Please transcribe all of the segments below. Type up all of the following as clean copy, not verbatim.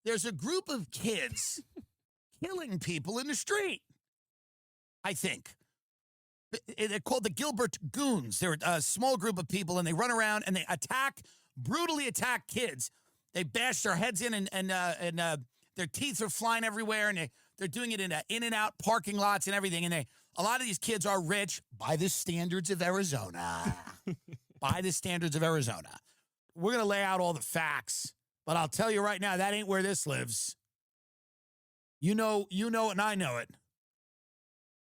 There's a group of kids killing people in the street, I think. They're called the Gilbert Goons. They're a small group of people, and they run around and they brutally attack kids. They bash their heads in, and their teeth are flying everywhere, and they're doing it in In-N-Out parking lots and everything. And a lot of these kids are rich by the standards of Arizona. By the standards of Arizona. We're going to lay out all the facts, but I'll tell you right now, that ain't where this lives. You know it, and I know it.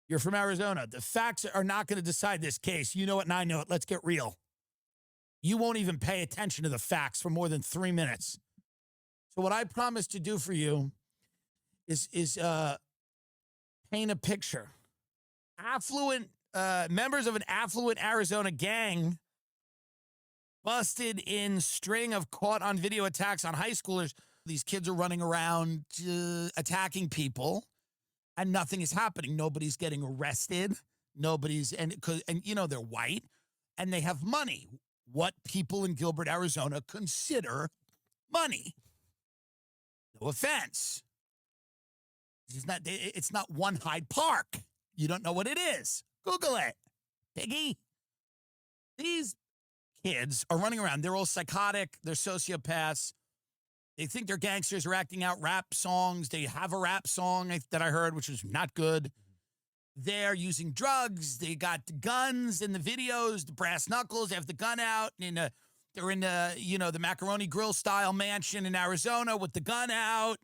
You're from Arizona. The facts are not going to decide this case. You know it, and I know it. Let's get real. You won't even pay attention to the facts for more than 3 minutes. So what I promise to do for you is paint a picture. Members of an affluent Arizona gang busted in string of caught on video attacks on high schoolers. These kids are running around attacking people, and nothing is happening. Nobody's getting arrested. And you know, they're white and they have money. What people in Gilbert, Arizona consider money. No offense. It's not One Hyde Park. You don't know what it is. Google it, piggy. These kids are running around. They're all psychotic. They're sociopaths. They think they're gangsters. Are acting out rap songs. They have a rap song that I heard, which was not good. They're using drugs. They got guns in the videos, the brass knuckles. They have the gun out. And they're in the Macaroni Grill style mansion in Arizona with the gun out.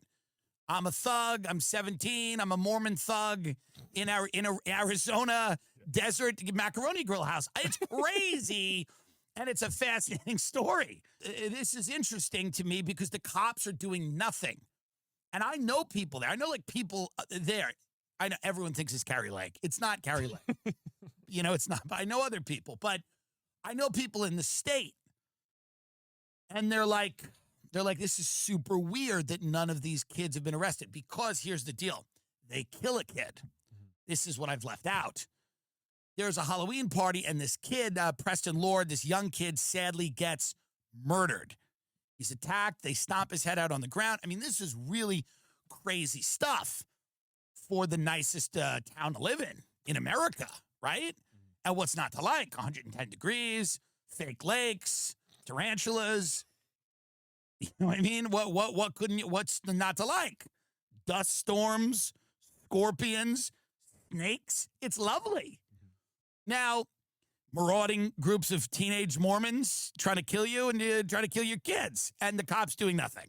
I'm a thug. I'm 17. I'm a Mormon thug in a Arizona desert Macaroni Grill house. It's crazy. And it's a fascinating story. This is interesting to me because the cops are doing nothing. And I know people there. I know people there. I know everyone thinks it's Carrie Lake. It's not Carrie Lake. It's not. But I know other people. But I know people in the state. And they're like, this is super weird that none of these kids have been arrested. Because here's the deal. They kill a kid. Mm-hmm. This is what I've left out. There's a Halloween party, and this kid, Preston Lord, this young kid, sadly gets murdered. He's attacked. They stomp his head out on the ground. I mean, this is really crazy stuff for the nicest town to live in America, right? Mm-hmm. And what's not to like? 110 degrees, fake lakes, tarantulas. You know what I mean? What's not to like? Dust storms, scorpions, snakes. It's lovely. Now, marauding groups of teenage Mormons trying to kill you and trying to kill your kids, and the cops doing nothing.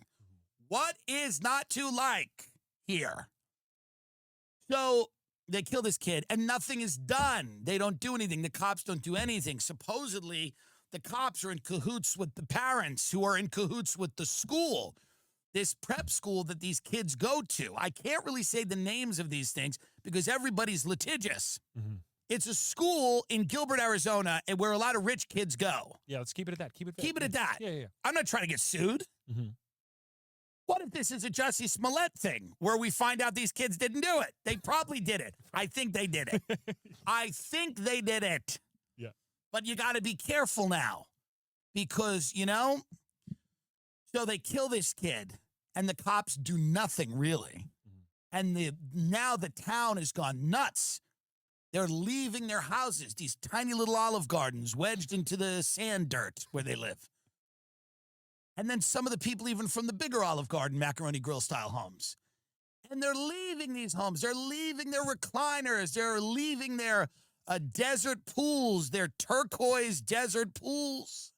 What is not to like here? So they kill this kid, and nothing is done. They don't do anything. The cops don't do anything. Supposedly, the cops are in cahoots with the parents who are in cahoots with the school, this prep school that these kids go to. I can't really say the names of these things because everybody's litigious. Mm-hmm. It's a school in Gilbert, Arizona, where a lot of rich kids go. Yeah, let's keep it at that. Keep it at that. Yeah. I'm not trying to get sued. Mm-hmm. What if this is a Jussie Smollett thing where we find out these kids didn't do it? They probably did it. I think they did it. Yeah. But you got to be careful now because, so they kill this kid and the cops do nothing really. Mm-hmm. And now the town has gone nuts. They're leaving their houses, these tiny little Olive Gardens wedged into the sand dirt where they live. And then some of the people even from the bigger Olive Garden, Macaroni Grill style homes. And they're leaving these homes. They're leaving their recliners. They're leaving their desert pools, their turquoise desert pools.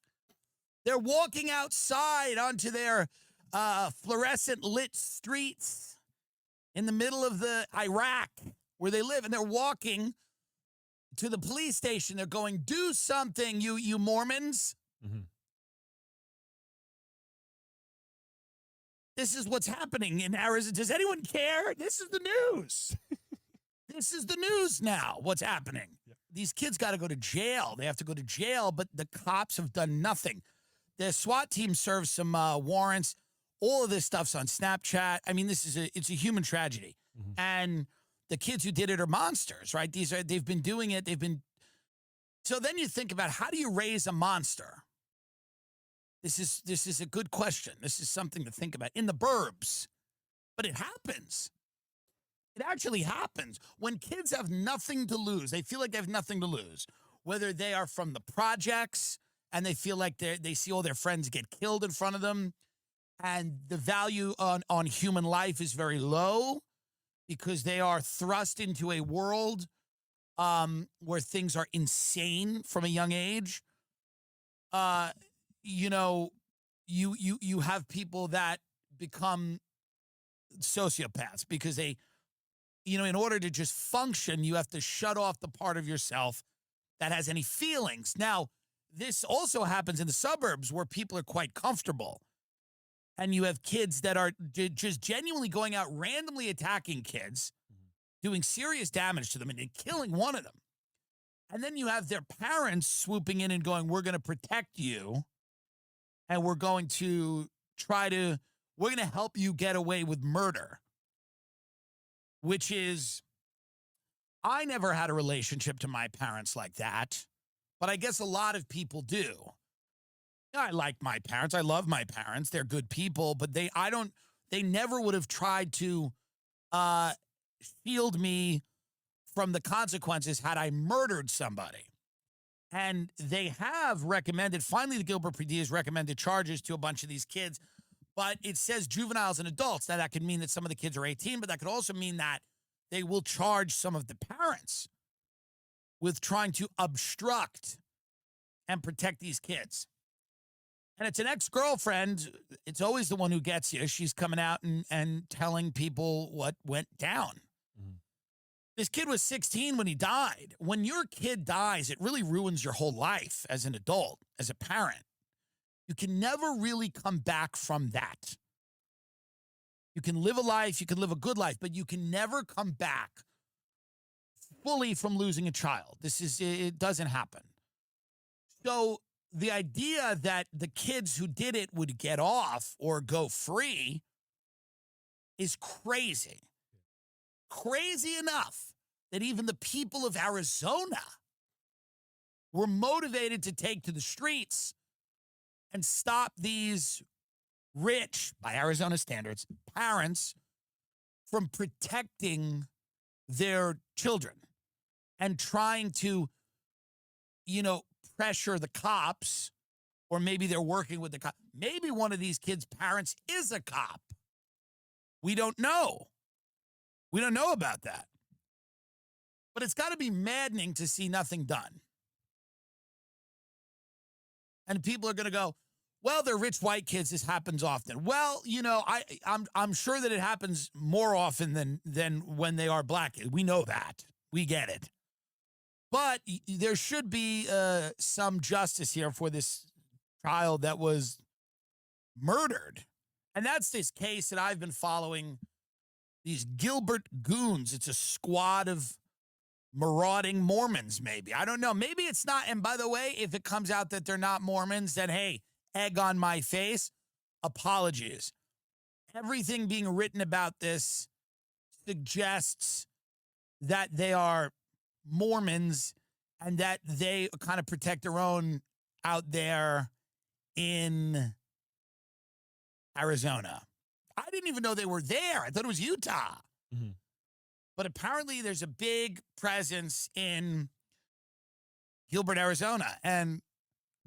They're walking outside onto their fluorescent lit streets in the middle of the Iraq where they live. And they're walking to the police station. They're going, do something, you Mormons. Mm-hmm. This is what's happening in Arizona. Does anyone care? This is the news. This is the news now, what's happening. Yep. These kids got to go to jail. They have to go to jail, but the cops have done nothing. The SWAT team serves some warrants. All of this stuff's on Snapchat. I mean, it's a human tragedy. Mm-hmm. And the kids who did it are monsters, right? They've been doing it. So then you think about, how do you raise a monster? This is a good question. This is something to think about. In the burbs, But it happens. It actually happens when kids have nothing to lose. They feel like they have nothing to lose, whether they are from the projects and they feel like they see all their friends get killed in front of them, and the value on human life is very low because they are thrust into a world where things are insane from a young age. You know, you have people that become sociopaths because they, in order to just function, you have to shut off the part of yourself that has any feelings. Now, this also happens in the suburbs where people are quite comfortable. And you have kids that are just genuinely going out randomly attacking kids, doing serious damage to them and killing one of them. And then you have their parents swooping in and going, we're going to protect you. And we're going to help you get away with murder. Which is, I never had a relationship to my parents like that. But I guess a lot of people do. I like my parents. I love my parents. They're good people, but they never would have tried to shield me from the consequences had I murdered somebody. And they have recommended, finally the Gilbert PD has recommended charges to a bunch of these kids, but it says juveniles and adults. Now that could mean that some of the kids are 18, but that could also mean that they will charge some of the parents with trying to obstruct and protect these kids. And it's an ex-girlfriend. It's always the one who gets you. She's coming out and telling people what went down. Mm. This kid was 16 when he died. When your kid dies, it really ruins your whole life as an adult, as a parent. You can never really come back from that. You can live a life, you can live a good life, but you can never come back fully from losing a child. It doesn't happen. So the idea that the kids who did it would get off or go free is crazy. Crazy enough that even the people of Arizona were motivated to take to the streets and stop these rich, by Arizona standards, parents from protecting their children and trying to, pressure the cops, or maybe they're working with the cop. Maybe one of these kids' parents is a cop. We don't know. We don't know about that. But it's got to be maddening to see nothing done. And people are going to go, well, they're rich white kids. This happens often. Well, I'm sure that it happens more often than when they are black kids. We know that. We get it. But there should be some justice here for this child that was murdered. And that's this case that I've been following, these Gilbert Goons. It's a squad of marauding Mormons, maybe. I don't know. Maybe it's not. And by the way, if it comes out that they're not Mormons, then, hey, egg on my face. Apologies. Everything being written about this suggests that they are Mormons and that they kind of protect their own out there in Arizona. I didn't even know they were there. I thought it was Utah. Mm-hmm. But apparently there's a big presence in Gilbert, Arizona. And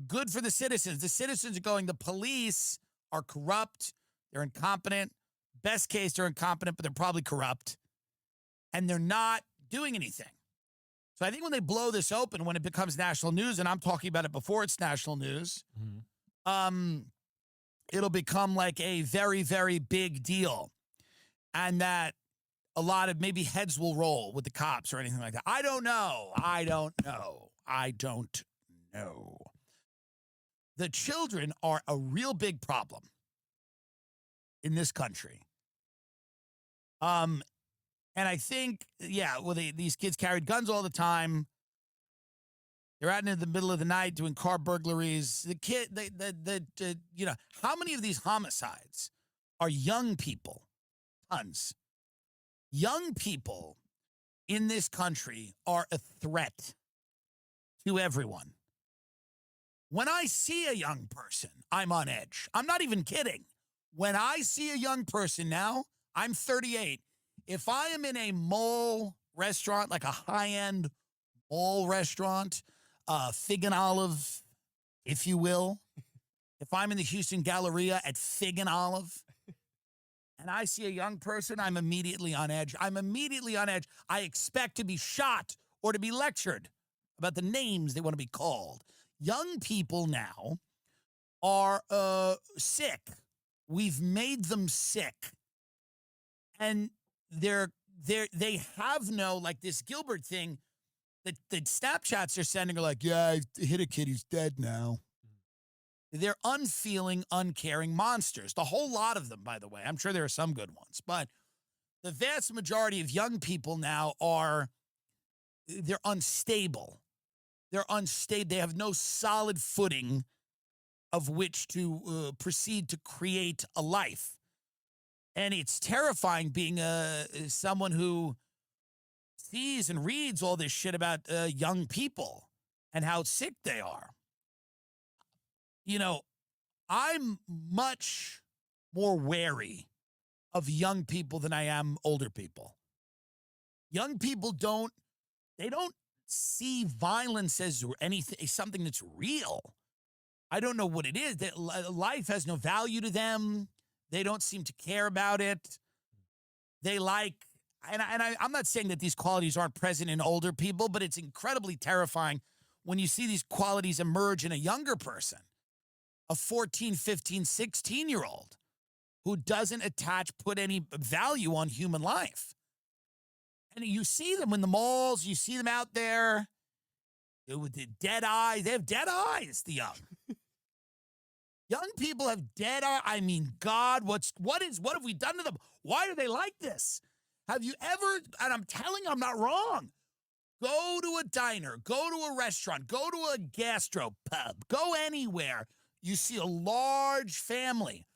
good for the citizens. The citizens are going, the police are corrupt. They're incompetent. Best case, they're incompetent, but they're probably corrupt. And they're not doing anything. So I think when they blow this open, when it becomes national news, and I'm talking about it before it's national news, it'll become like a very, very big deal. And that a lot of maybe heads will roll with the cops or anything like that. I don't know. The children are a real big problem in this country. And I think, these kids carried guns all the time. They're out in the middle of the night doing car burglaries. How many of these homicides are young people? Tons. Young people in this country are a threat to everyone. When I see a young person, I'm on edge. I'm not even kidding. When I see a young person now, I'm 38. If I am in a mall restaurant, like a high-end mall restaurant, Fig and Olive, if you will, if I'm in the Houston Galleria at Fig and Olive, and I see a young person, I'm immediately on edge. I'm immediately on edge. I expect to be shot or to be lectured about the names they want to be called. Young people now are sick. We've made them sick. And they have no, like this Gilbert thing, the Snapchats they're sending are like, yeah, I hit a kid, he's dead now. They're unfeeling, uncaring monsters. The whole lot of them, by the way. I'm sure there are some good ones. But the vast majority of young people now they're unstable. They're unstable. They have no solid footing of which to proceed to create a life. And it's terrifying being someone who sees and reads all this shit about young people and how sick they are. You know, I'm much more wary of young people than I am older people. Young people don't see violence as anything, something that's real. I don't know what it is. That life has no value to them. They don't seem to care about it. They I'm not saying that these qualities aren't present in older people, but it's incredibly terrifying when you see these qualities emerge in a younger person, a 14, 15, 16-year-old who doesn't put any value on human life. And you see them in the malls, you see them out there with the dead eyes. They have dead eyes, the young. Young people have dead eyes. I mean, God, what have we done to them? Why are they like this? Have you ever, and I'm telling you, I'm not wrong. Go to a diner, go to a restaurant, go to a gastro pub, go anywhere. You see a large family.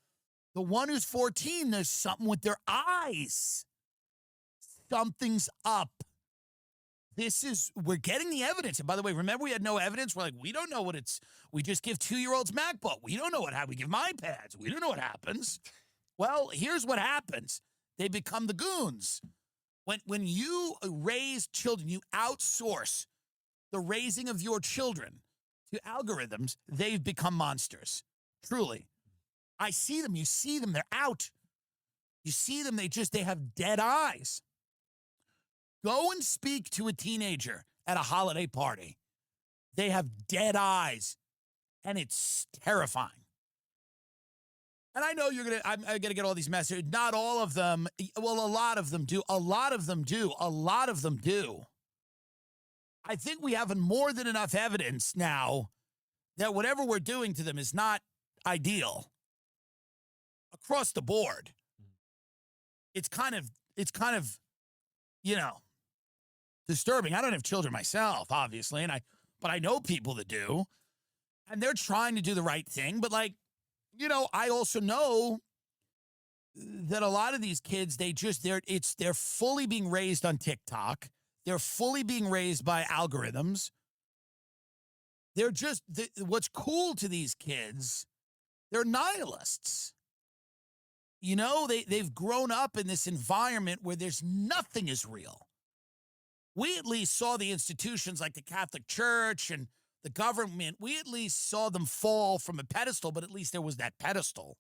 The one who's 14, there's something with their eyes. Something's up. We're getting the evidence. And by the way, remember we had no evidence? We're like, we don't know what we just give 2-year-olds MacBook. We don't know we give them iPads. We don't know what happens. Well, here's what happens. They become the goons. When you raise children, you outsource the raising of your children to algorithms, they've become monsters. Truly. I see them. You see them. They're out. You see them. They have dead eyes. Go and speak to a teenager at a holiday party. They have dead eyes, and it's terrifying. And I know I'm going to get all these messages. Not all of them. Well, a lot of them do. A lot of them do. A lot of them do. I think we have more than enough evidence now that whatever we're doing to them is not ideal. Across the board. It's kind of, disturbing. I don't have children myself, obviously, but I know people that do. And they're trying to do the right thing, but I also know that a lot of these kids, they're fully being raised on TikTok. They're fully being raised by algorithms. They're what's cool to these kids, they're nihilists. They've grown up in this environment where there's nothing is real. We at least saw the institutions like the Catholic Church and the government, we at least saw them fall from a pedestal, but at least there was that pedestal.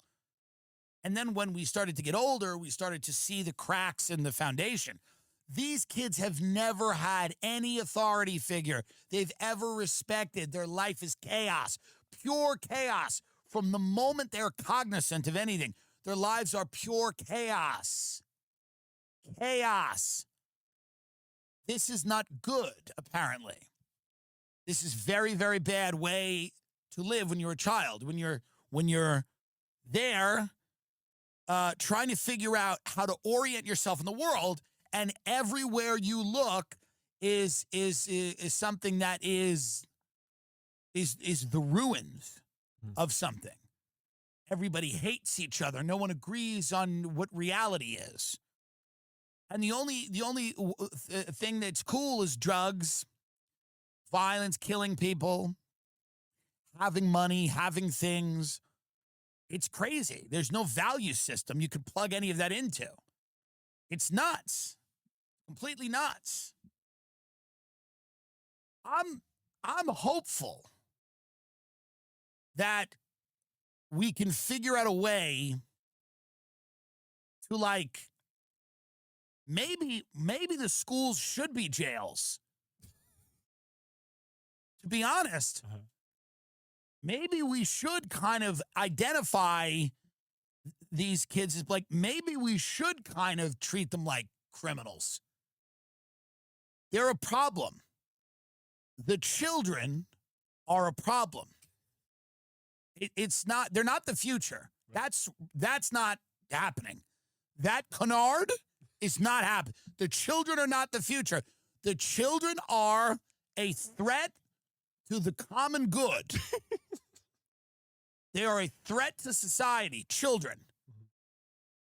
And then when we started to get older, we started to see the cracks in the foundation. These kids have never had any authority figure they've ever respected. Their life is chaos, pure chaos. From the moment they're cognizant of anything, their lives are pure chaos. Chaos. This is not good, apparently. This is very, very bad way to live when you're a child. When you're there, trying to figure out how to orient yourself in the world, and everywhere you look is something that is the ruins of something. Everybody hates each other. No one agrees on what reality is. And the only thing that's cool is drugs, violence, killing people, having money, having things. It's crazy. There's no value system you could plug any of that into. It's nuts. Completely nuts. I'm hopeful that we can figure out a way to, like, maybe the schools should be jails. To be honest, maybe we should kind of identify these kids as, like, maybe we should kind of treat them like criminals. They're a problem. The children are a problem. It's not, they're not the future. That's not happening. That canard is not happening. The children are not the future. The children are a threat to the common good. They are a threat to society. Children.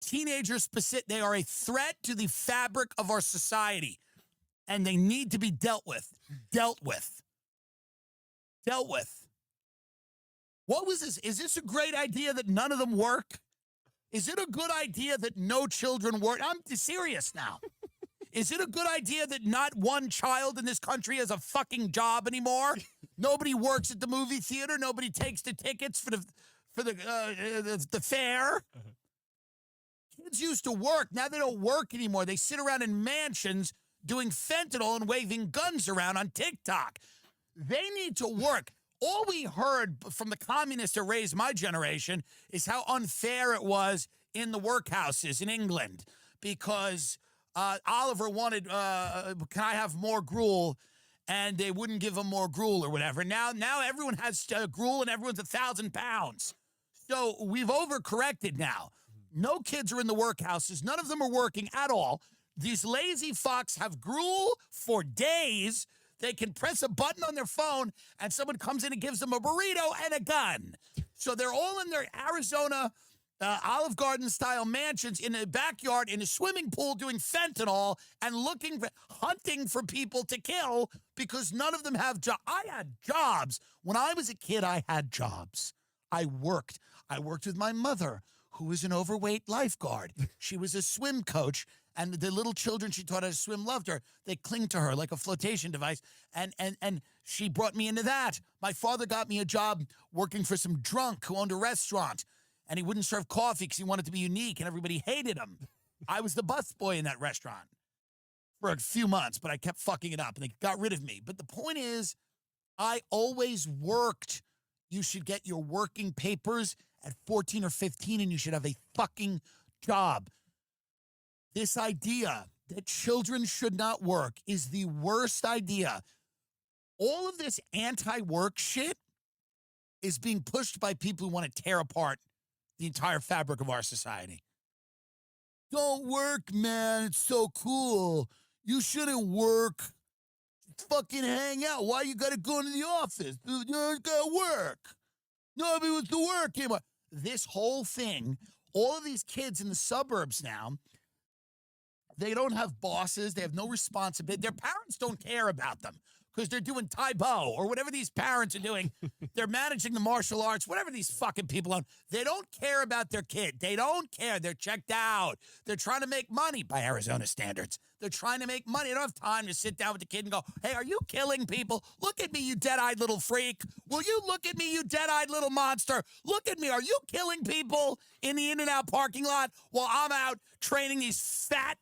Teenagers specific, they are a threat to the fabric of our society. And they need to be dealt with. Dealt with. What was this? Is this a great idea that none of them work? Is it a good idea that no children work? I'm serious now. Is it a good idea that not one child in this country has a fucking job anymore? Nobody works at the movie theater. Nobody takes the tickets for the fair. Kids used to work. Now they don't work anymore. They sit around in mansions doing fentanyl and waving guns around on TikTok. They need to work. All we heard from the communists that raised my generation is how unfair it was in the workhouses in England because Oliver wanted, can I have more gruel? And they wouldn't give him more gruel or whatever. Now everyone has gruel and everyone's 1,000 pounds. So we've overcorrected now. No kids are in the workhouses. None of them are working at all. These lazy fucks have gruel for days. They can press a button on their phone and someone comes in and gives them a burrito and a gun. So they're all in their Arizona Olive Garden style mansions in a backyard in a swimming pool doing fentanyl and hunting for people to kill because none of them have jobs. I had jobs. When I was a kid, I had jobs. I worked. I worked with my mother, who was an overweight lifeguard. She was a swim coach. And the little children she taught how to swim loved her. They cling to her like a flotation device. And she brought me into that. My father got me a job working for some drunk who owned a restaurant. And he wouldn't serve coffee because he wanted to be unique and everybody hated him. I was the busboy in that restaurant for a few months, but I kept fucking it up and they got rid of me. But the point is, I always worked. You should get your working papers at 14 or 15 and you should have a fucking job. This idea that children should not work is the worst idea. All of this anti-work shit is being pushed by people who want to tear apart the entire fabric of our society. Don't work, man. It's so cool. You shouldn't work. Fucking hang out. Why you gotta go into the office? You gotta work. Nobody wants to work anymore. This whole thing, all of these kids in the suburbs now, they don't have bosses. They have no responsibility. Their parents don't care about them because they're doing Taibo or whatever these parents are doing. They're managing the martial arts, whatever these fucking people own. They don't care about their kid. They don't care. They're checked out. They're trying to make money by Arizona standards. They're trying to make money. They don't have time to sit down with the kid and go, hey, are you killing people? Look at me, you dead-eyed little freak. Will you look at me, you dead-eyed little monster? Look at me. Are you killing people in the In-N-Out parking lot while I'm out training these fat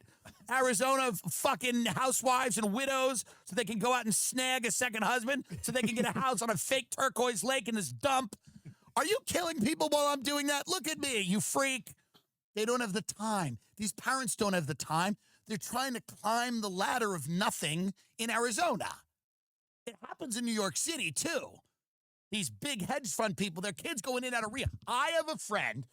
Arizona fucking housewives and widows so they can go out and snag a second husband so they can get a house on a fake turquoise lake in this dump? Are you killing people while I'm doing that? Look at me, you freak. They don't have the time. These parents don't have the time. They're trying to climb the ladder of nothing in Arizona. It happens in New York City, too. These big hedge fund people, their kids going in and out of rehab. I have a friend.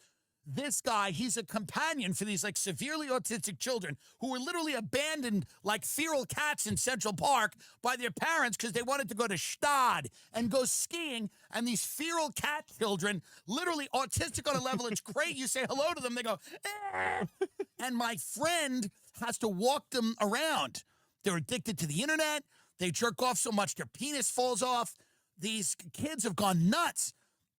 This guy, he's a companion for these like severely autistic children who were literally abandoned like feral cats in Central Park by their parents because they wanted to go to Stad and go skiing. And these feral cat children, literally autistic on a level, it's great. You say hello to them, they go, eh. And my friend has to walk them around. They're addicted to the internet. They jerk off so much their penis falls off. These kids have gone nuts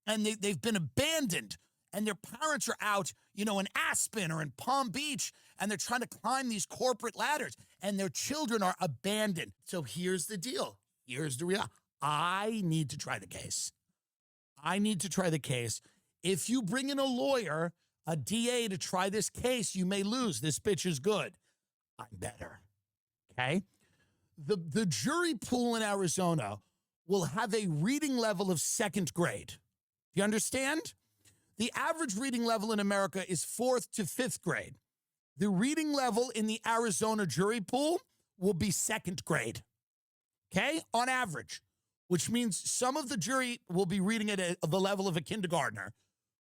and they've been abandoned. and their parents are out, in Aspen or in Palm Beach, and they're trying to climb these corporate ladders, and their children are abandoned. So here's the deal. Here's the real. I need to try the case. If you bring in a lawyer, a DA to try this case, you may lose. This bitch is good. I'm better. Okay? The jury pool in Arizona will have a reading level of second grade. Do you understand? The average reading level in America is 4th to 5th grade. The reading level in the Arizona jury pool will be second grade. Okay? On average. Which means some of the jury will be reading at the level of a kindergartner,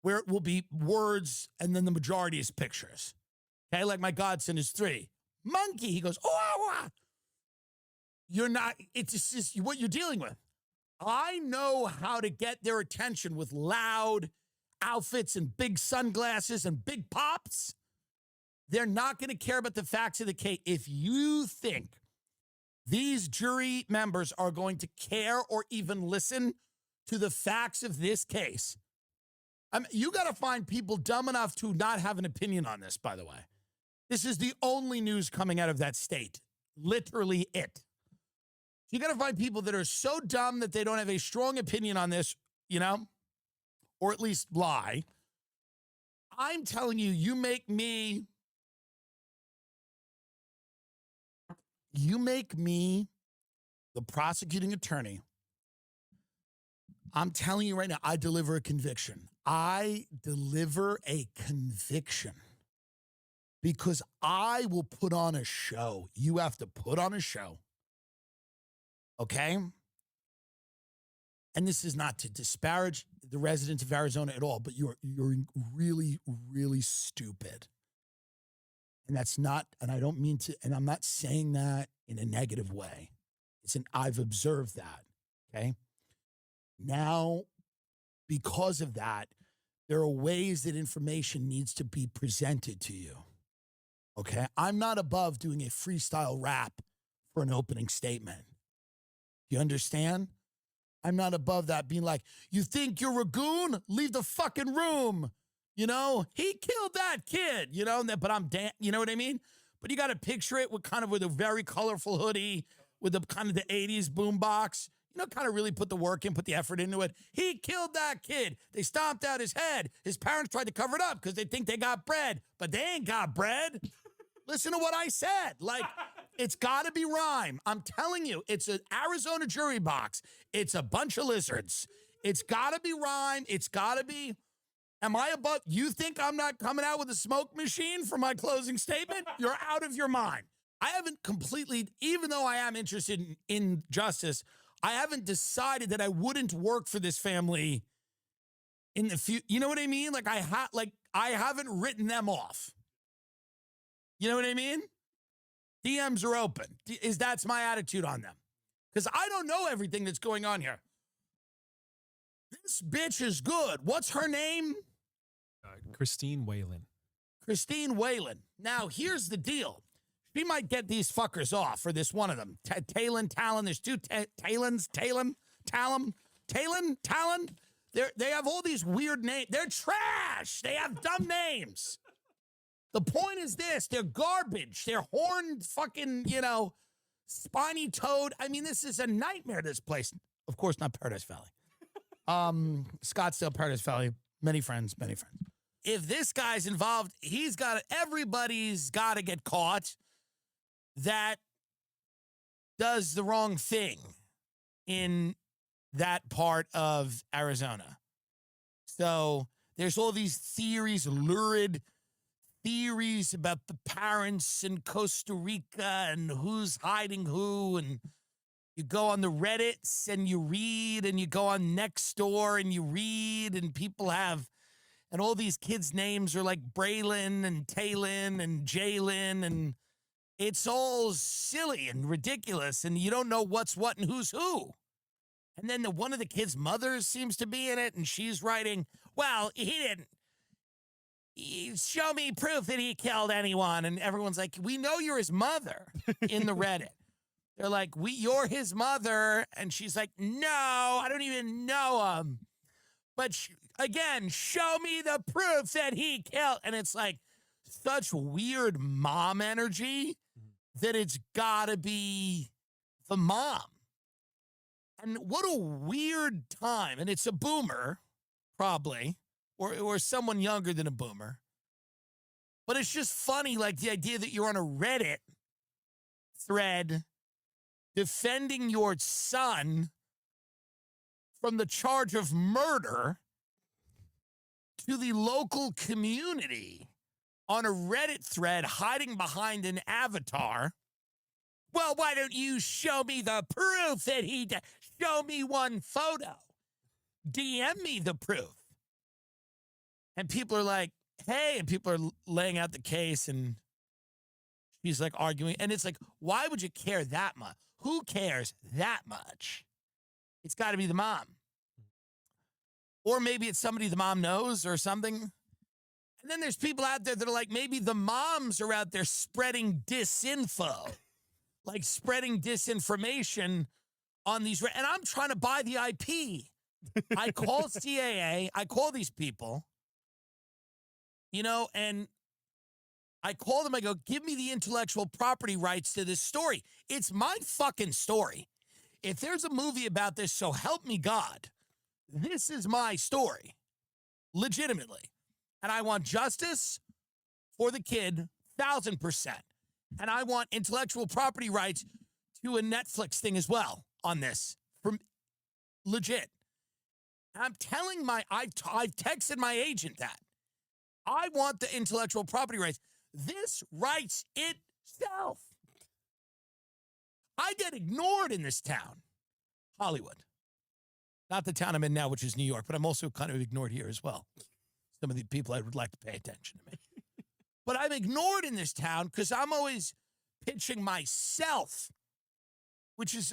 where it will be words and then the majority is pictures. Okay? Like my godson is 3. Monkey. He goes, oh, you're not, it's just what you're dealing with. I know how to get their attention with loud outfits and big sunglasses and big pops. They're not going to care about the facts of the case. If you think these jury members are going to care or even listen to the facts of this case, you got to find people dumb enough to not have an opinion on this, by the way. This is the only news coming out of that state. Literally it. You got to find people that are so dumb that they don't have a strong opinion on this, or at least lie. I'm telling you, you make me the prosecuting attorney. I'm telling you right now, I deliver a conviction. I deliver a conviction because I will put on a show. You have to put on a show. Okay? And this is not to disparage the residents of Arizona at all, but you're really, really stupid. And that's not, and I don't mean to, and I'm not saying that in a negative way. I've observed that, okay? Now, because of that, there are ways that information needs to be presented to you, okay? I'm not above doing a freestyle rap for an opening statement. You understand? I'm not above that being like, you think you're a goon? Leave the fucking room. He killed that kid, but I'm damn, you know what I mean? But you got to picture it with a very colorful hoodie, with the kind of the 80s boombox, kind of really put the work in, put the effort into it. He killed that kid. They stomped out his head. His parents tried to cover it up because they think they got bread, but they ain't got bread. Listen to what I said. It's got to be rhyme. I'm telling you, it's an Arizona jury box. It's a bunch of lizards. It's got to be rhyme. It's got to be. Am I above? You think I'm not coming out with a smoke machine for my closing statement? You're out of your mind. I haven't completely, even though I am interested in justice, I haven't decided that I wouldn't work for this family in the future. You know what I mean? I haven't written them off. You know what I mean? DMs are open. That's my attitude on them. Because I don't know everything that's going on here. This bitch is good. What's her name? Christine Whalen. Christine Whalen. Now, here's the deal. She might get these fuckers off, or this one of them. Talon. There's two Talons. Talon. They have all these weird names. They're trash. They have dumb names. The point is this. They're garbage. They're horned fucking, spiny toad. I mean, this is a nightmare, this place. Of course, not Paradise Valley. Scottsdale, Paradise Valley. Many friends. If this guy's involved, everybody's got to get caught that does the wrong thing in that part of Arizona. So there's all these theories, lurid theories about the parents in Costa Rica and who's hiding who. And you go on the Reddits and you read, and you go on Nextdoor and you read, and people have, and all these kids' names are like Braylon and Talon and Jalen, and it's all silly and ridiculous, and you don't know what's what and who's who. And then one of the kids' mothers seems to be in it, and she's writing, well, he didn't. Show me proof that he killed anyone. And everyone's like, we know you're his mother in the Reddit. They're like, you're his mother. And she's like, no, I don't even know him. But Again, show me the proof that he killed. And it's like such weird mom energy that it's gotta be the mom. And what a weird time. And it's a boomer, probably, or someone younger than a boomer. But it's just funny, like the idea that you're on a Reddit thread defending your son from the charge of murder to the local community on a Reddit thread hiding behind an avatar. Well, why don't you show me the proof that he did? Show me one photo. DM me the proof. And people are like, hey, and people are laying out the case, and she's like arguing. And it's like, why would you care that much? Who cares that much? It's got to be the mom. Or maybe it's somebody the mom knows or something. And then there's people out there that are like, maybe the moms are out there spreading disinfo, like spreading disinformation on these. And I'm trying to buy the IP. I call CAA. I call these people, you know, and I call them. I go, give me the intellectual property rights to this story. It's my fucking story. If there's a movie about this, so help me God, this is my story, legitimately. And I want justice for the kid, 1,000%. And I want intellectual property rights to a Netflix thing as well on this, from legit. And I'm telling I've texted my agent that. I want the intellectual property rights. This writes itself. I get ignored in this town, Hollywood. Not the town I'm in now, which is New York, but I'm also kind of ignored here as well. Some of the people I would like to pay attention to me. But I'm ignored in this town because I'm always pitching myself, which is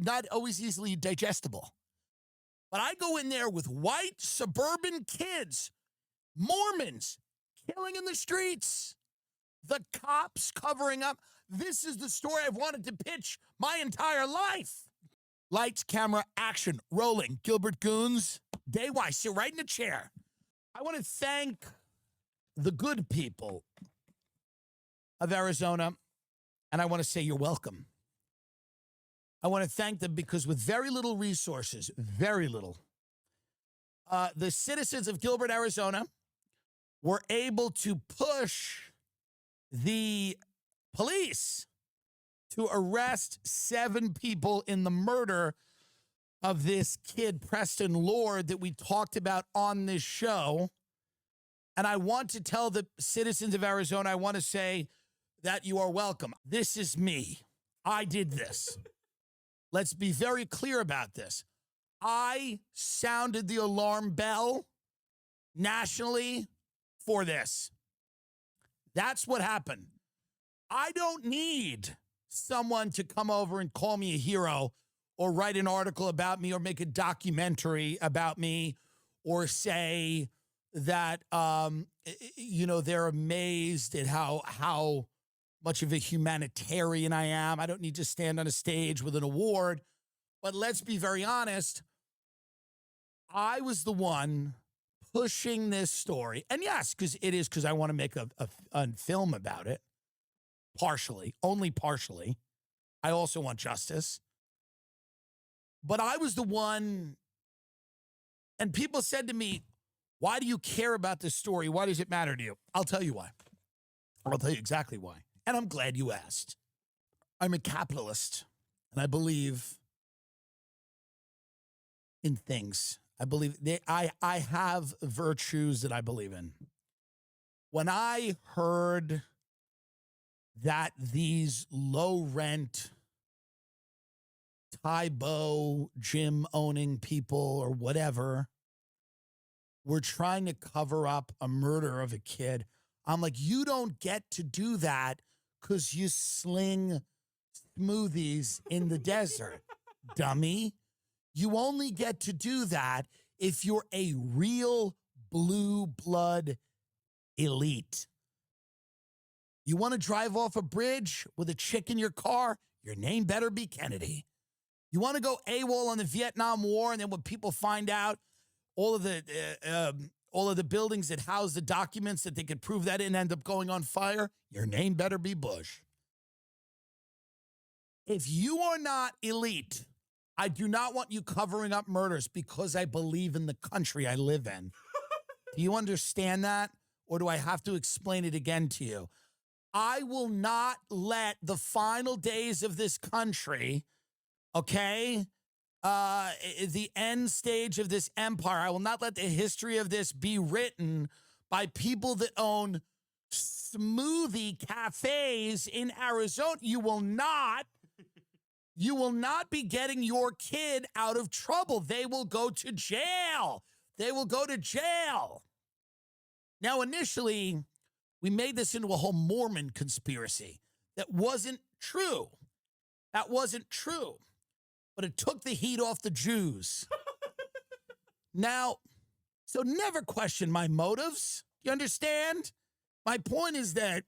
not always easily digestible. But I go in there with white suburban kids, Mormons, killing in the streets, the cops covering up. This is the story I've wanted to pitch my entire life. Lights, camera, action, rolling. Gilbert Goons, day Y, sit right in the chair. I want to thank the good people of Arizona, and I want to say you're welcome. I want to thank them because with very little resources, very little, the citizens of Gilbert, Arizona were able to push the police to arrest 7 people in the murder of this kid, Preston Lord, that we talked about on this show. And I want to tell the citizens of Arizona, I want to say that you are welcome. This is me. I did this. Let's be very clear about this. I sounded the alarm bell nationally for this. That's what happened. I don't need someone to come over and call me a hero or write an article about me or make a documentary about me or say that, they're amazed at how much of a humanitarian I am. I don't need to stand on a stage with an award. But let's be very honest. I was the one pushing this story. And yes, because I want to make a film about it. Partially, only partially. I also want justice. But I was the one, and people said to me, why do you care about this story? Why does it matter to you? I'll tell you why. I'll tell you exactly why. And I'm glad you asked. I'm a capitalist, and I believe in things. I believe I have virtues that I believe in. When I heard that these low-rent Tybo gym owning people or whatever were trying to cover up a murder of a kid, I'm like, you don't get to do that because you sling smoothies in the desert, dummy. You only get to do that if you're a real blue blood elite. You want to drive off a bridge with a chick in your car? Your name better be Kennedy. You want to go AWOL on the Vietnam War, and then when people find out all of the buildings that house the documents that they could prove that didn't end up going on fire, your name better be Bush. If you are not elite, I do not want you covering up murders because I believe in the country I live in. Do you understand that? Or do I have to explain it again to you? I will not let the final days of this country, okay, the end stage of this empire, I will not let the history of this be written by people that own smoothie cafes in Arizona. You will not be getting your kid out of trouble. They will go to jail. They will go to jail. Now, initially, we made this into a whole Mormon conspiracy. That wasn't true. That wasn't true. But it took the heat off the Jews. Now, so never question my motives. You understand? My point is that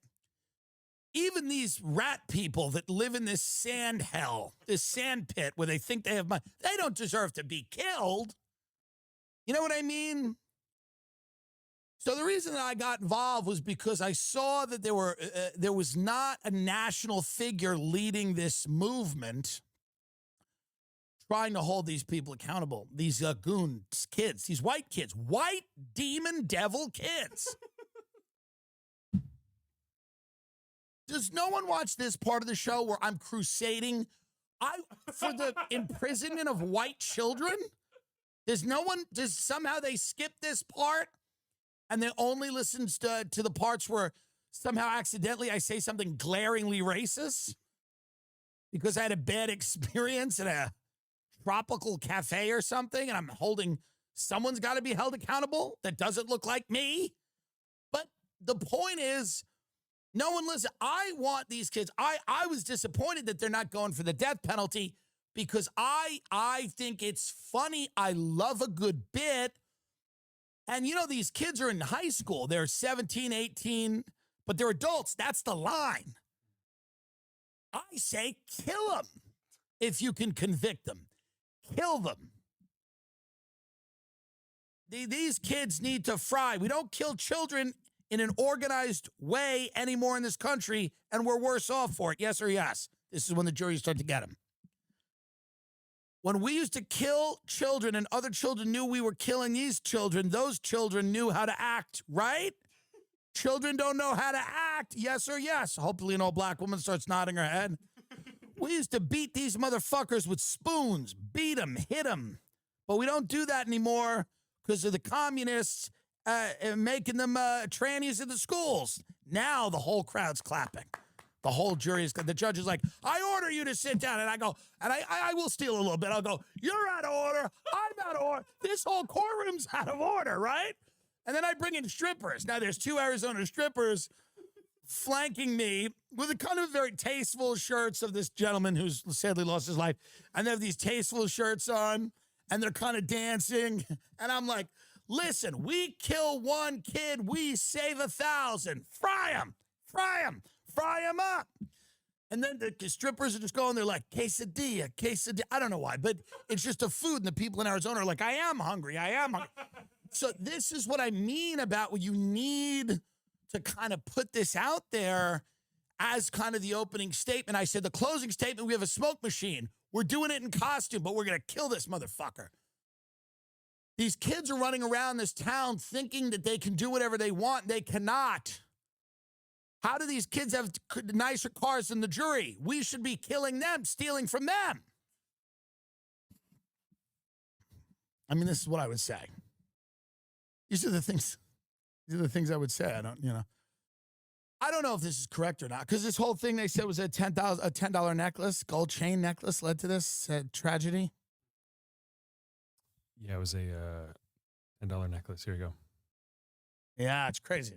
even these rat people that live in this sand hell, this sand pit where they think they have money, they don't deserve to be killed. You know what I mean? So the reason that I got involved was because I saw that there was not a national figure leading this movement trying to hold these people accountable, these goons kids, these white kids, white demon devil kids. Does no one watch this part of the show where I'm crusading for the imprisonment of white children? Does somehow they skip this part and they only listens to the parts where somehow accidentally I say something glaringly racist because I had a bad experience at a tropical cafe or something and I'm holding, someone's got to be held accountable that doesn't look like me. But the point is, no one listens. I want these kids. I was disappointed that they're not going for the death penalty because I think it's funny. I love a good bit. And, you know, these kids are in high school. They're 17, 18, but they're adults. That's the line. I say kill them if you can convict them. Kill them. These kids need to fry. We don't kill children in an organized way anymore in this country, and we're worse off for it. Yes or yes? This is when the juries start to get them. When we used to kill children and other children knew we were killing these children, those children knew how to act, right? Children don't know how to act, yes or yes? Hopefully an old black woman starts nodding her head. We used to beat these motherfuckers with spoons, beat them, hit them. But we don't do that anymore because of the communists making them trannies in the schools. Now the whole crowd's clapping. The whole jury is, the judge is like, I order you to sit down. And I go, and I will steal a little bit. I'll go, you're out of order. I'm out of order. This whole courtroom's out of order, right? And then I bring in strippers. Now there's 2 Arizona strippers flanking me with the kind of very tasteful shirts of this gentleman who's sadly lost his life. And they have these tasteful shirts on and they're kind of dancing. And I'm like, listen, we kill 1 kid, we save 1,000. Fry him, fry him. Fry them up. And then the strippers are just going there like, quesadilla, quesadilla. I don't know why, but it's just a food. And the people in Arizona are like, I am hungry. So this is what I mean about what you need to kind of put this out there as kind of the opening statement. I said the closing statement, we have a smoke machine. We're doing it in costume, but we're going to kill this motherfucker. These kids are running around this town thinking that they can do whatever they want. They cannot. How do these kids have nicer cars than the jury? We should be killing them, stealing from them. I mean, this is what I would say. These are the things I would say. I don't know if this is correct or not, because this whole thing they said was a $10 necklace, gold chain necklace led to this tragedy. Yeah, it was a $10 necklace. Here you go. Yeah, it's crazy.